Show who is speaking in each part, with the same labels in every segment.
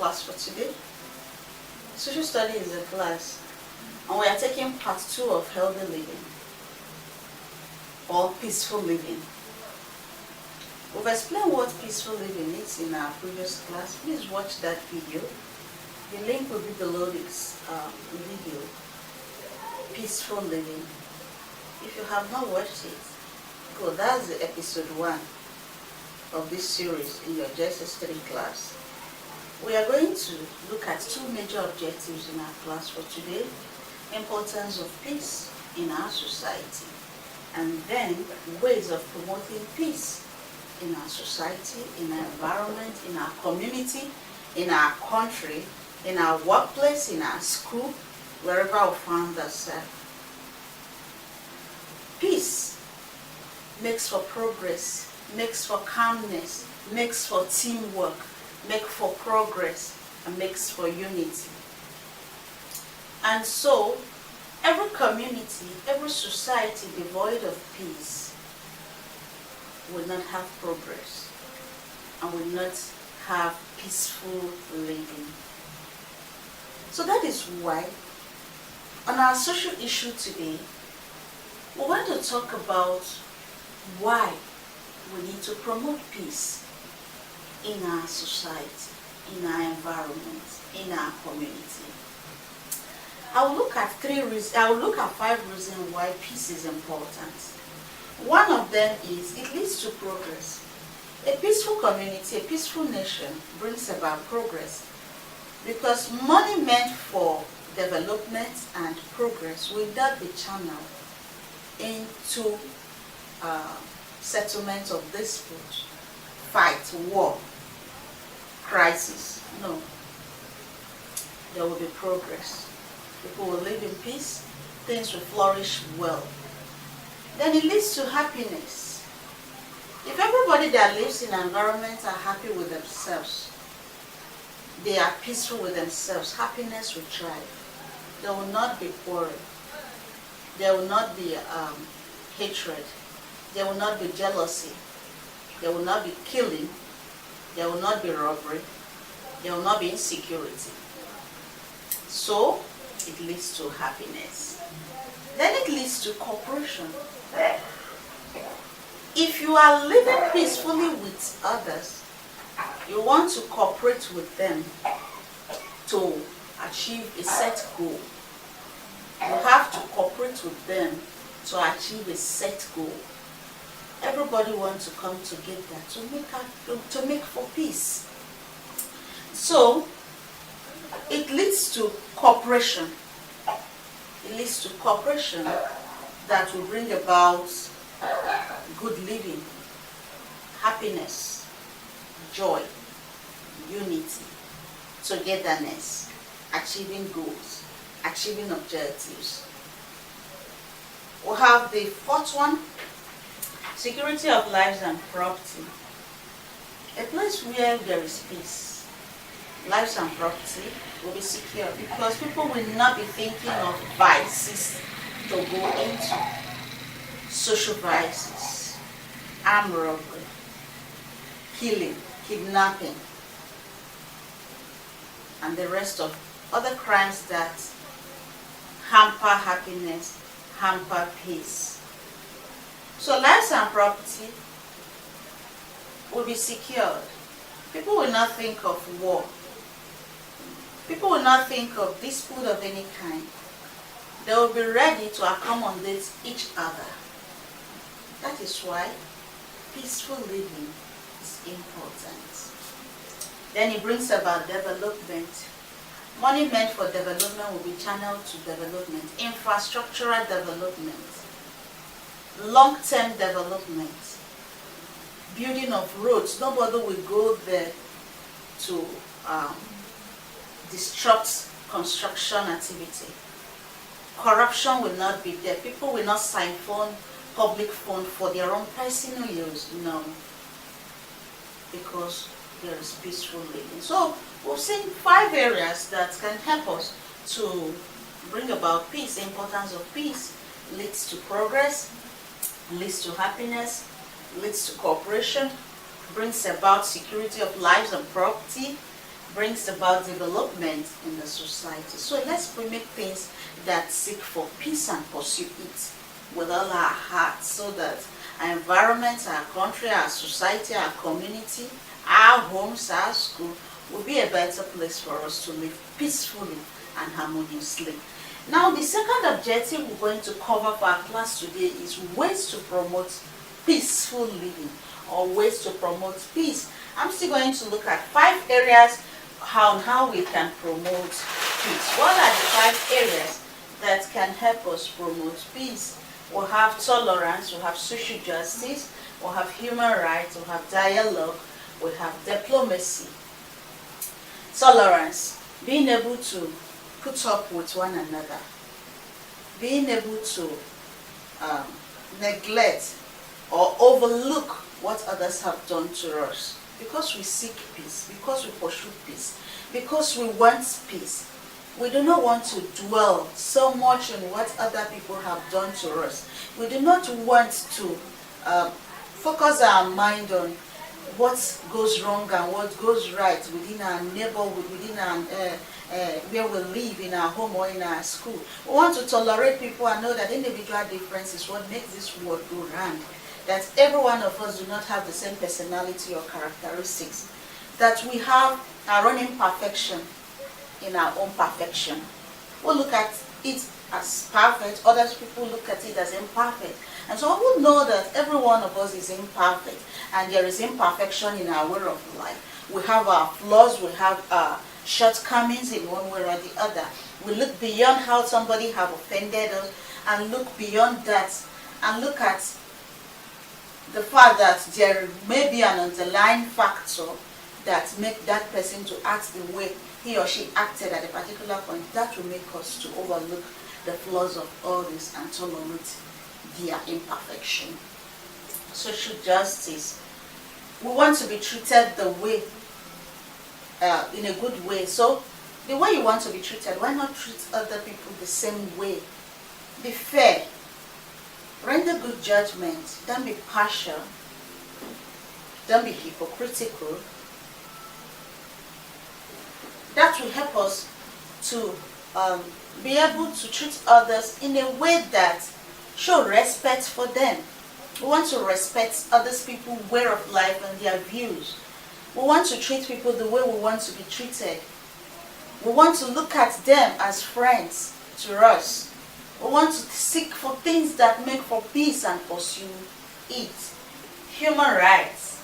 Speaker 1: class for today. Social study is a class, and we are taking part 2 of healthy living or peaceful living. We've explained what peaceful living is in our previous class. Please watch that video. The link will be below this video. Peaceful living. If you have not watched it, go. That's the episode 1 of this series in your JSS 3 class. We are going to look at 2 major objectives in our class for today. Importance of peace in our society, and then ways of promoting peace in our society, in our environment, in our community, in our country, in our workplace, in our school, wherever we find ourselves. Peace makes for progress, makes for calmness, makes for teamwork, makes for progress, and makes for unity. And so, every community, every society devoid of peace will not have progress and will not have peaceful living. So that is why, on our social issue today, we want to talk about why we need to promote peace in our society, in our environment, in our community. I will look at 5 reasons why peace is important. One of them is it leads to progress. A peaceful community, a peaceful nation brings about progress, because money meant for development and progress will not be channeled into settlement of dispute, fight, war, crisis. No. There will be progress. People will live in peace, things will flourish well. Then it leads to happiness. If everybody that lives in an environment are happy with themselves, they are peaceful with themselves, happiness will thrive. There will not be quarrel. There will not be hatred. There will not be jealousy. There will not be killing. There will not be robbery. There will not be insecurity. So, it leads to happiness. Then it leads to cooperation. If you are living peacefully with others, you want to cooperate with them to achieve a set goal. You have to cooperate with them to achieve a set goal. Everybody wants to come together to make for peace. So, it leads to cooperation. It leads to cooperation that will bring about good living, happiness, joy, unity, togetherness, achieving goals, achieving objectives. We have the 4th one, security of lives and property. A place where there is peace, lives and property will be secure, because people will not be thinking of vices to go into. Social vices, armed robbery, killing, kidnapping, and the rest of other crimes that hamper happiness, hamper peace. So lives and property will be secured. People will not think of war. People will not think of dispute of any kind. They will be ready to accommodate each other. That is why peaceful living is important. Then it brings about development. Money meant for development will be channeled to development, infrastructural development, long-term development, building of roads. Nobody will go there to disrupt construction activity. Corruption will not be there. People will not siphon public fund for their own personal use. No. Because there is peaceful living. So we've seen 5 areas that can help us to bring about peace. The importance of peace leads to progress, leads to happiness, leads to cooperation, brings about security of lives and property, brings about development in the society. So let's make things that seek for peace and pursue it with all our hearts, so that our environment, our country, our society, our community, our homes, our school will be a better place for us to live peacefully and harmoniously. Now, the second objective we're going to cover for our class today is ways to promote peaceful living, or ways to promote peace. I'm still going to look at 5 areas on how we can promote peace. What are the 5 areas that can help us promote peace? We'll have tolerance, we'll have social justice, we'll have human rights, we'll have dialogue, we'll have diplomacy. Tolerance, being able to put up with one another, being able to neglect or overlook what others have done to us, because we seek peace, because we pursue peace, because we want peace. We do not want to dwell so much on what other people have done to us. We do not want to focus our mind on what goes wrong and what goes right within our neighborhood, within our where we live, in our home or in our school. We want to tolerate people and know that individual difference is what makes this world go round. That every one of us do not have the same personality or characteristics. That we have our own imperfection in our own perfection. We look at it as perfect, other people look at it as imperfect. And so we will know that every one of us is imperfect, and there is imperfection in our way of life. We have our flaws, we have our shortcomings in one way or the other. We look beyond how somebody have offended us, and look beyond that, and look at the fact that there may be an underlying factor that make that person to act the way he or she acted at a particular point. That will make us to overlook the flaws of others and tolerate their imperfection. Social justice. We want to be treated the way, in a good way. So the way you want to be treated, why not treat other people the same way? Be fair. Render good judgment. Don't be partial. Don't be hypocritical. That will help us to be able to treat others in a way that show respect for them. We want to respect others people's way of life and their views. We want to treat people the way we want to be treated. We want to look at them as friends to us. We want to seek for things that make for peace and pursue it. Human rights.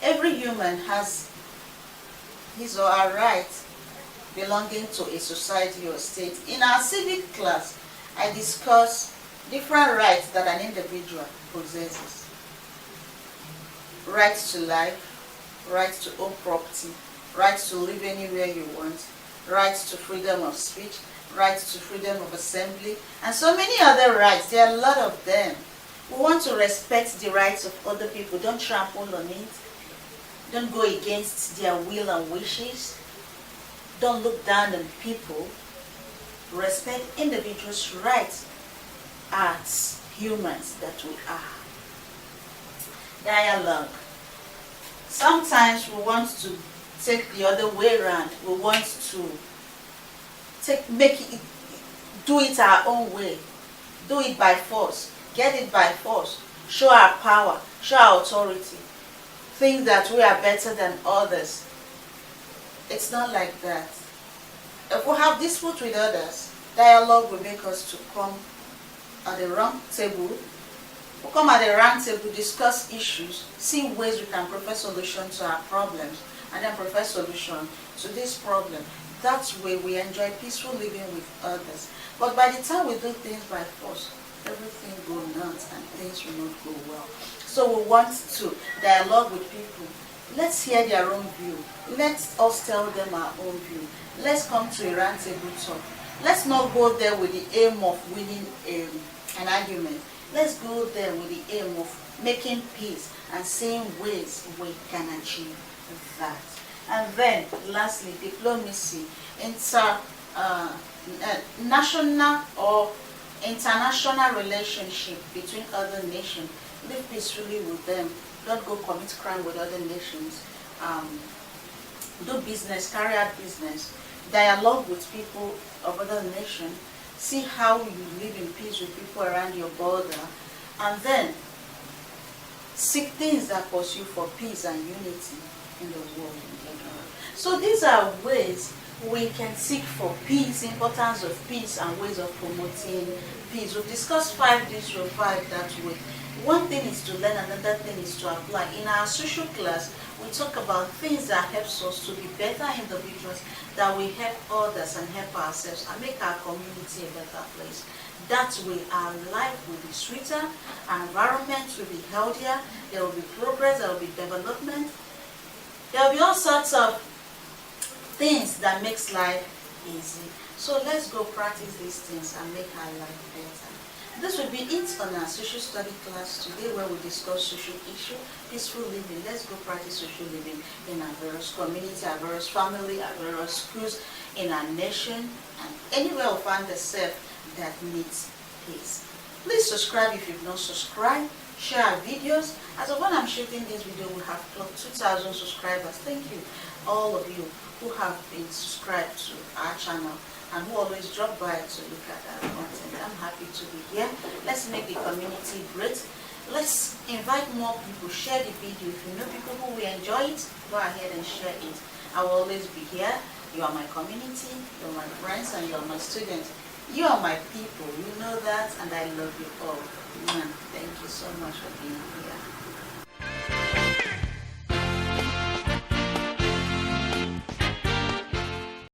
Speaker 1: Every human has his or her rights belonging to a society or state. In our civic class, I discuss different rights that an individual possesses. Rights to life, rights to own property, rights to live anywhere you want, rights to freedom of speech, rights to freedom of assembly, and so many other rights. There are a lot of them. We want to respect the rights of other people. Don't trample on it. Don't go against their will and wishes. Don't look down on people. Respect individuals' rights as humans that we are. Dialogue. Sometimes we want to take the other way around. We want to do it our own way. Do it by force. Get it by force. Show our power. Show our authority. Think that we are better than others. It's not like that. If we have dispute with others, dialogue will make us to come at the round table. We'll come at the round table, discuss issues, see ways we can provide solutions to our problems, and then provide solution to this problem. That way we enjoy peaceful living with others. But by the time we do things by force, everything goes nuts and things will not go well. So we want to dialogue with people. Let's hear their own view. Let us tell them our own view. Let's come to a round table talk. Let's not go there with the aim of winning an argument. Let's go there with the aim of making peace and seeing ways we can achieve that. And then, lastly, diplomacy. National or international relationship between other nations. Live peacefully with them. Don't go commit crime with other nations. do business, carry out business, dialogue with people of other nations, see how you live in peace with people around your border, and then seek things that pursue for peace and unity in the world in general. So these are ways we can seek for peace, importance of peace, and ways of promoting peace. We've discussed 5 this way, 5 that way. One thing is to learn, another thing is to apply. In our social class, we talk about things that helps us to be better individuals, that will help others and help ourselves and make our community a better place. That way our life will be sweeter, our environment will be healthier, there will be progress, there will be development. There will be all sorts of things that makes life easy. So let's go practice these things and make our life better. This will be it on our social study class today, where we discuss social issue, peaceful living. Let's go practice social living in our various community, our various family, our various schools, in our nation, and anywhere we find ourselves that needs peace. Please subscribe if you've not subscribed. Share our videos. As of when I'm shooting this video, we have clocked 2,000 subscribers. Thank you, all of you who have been subscribed to our channel and who always drop by to look at our content. I'm happy to be here. Let's make the community great. Let's invite more people. Share the video. If you know people who will enjoy it, go ahead and share it. I will always be here. You are my community, you're my friends, and you're my students. You are my people. You know that, and I love you all. Thank you so much for being here.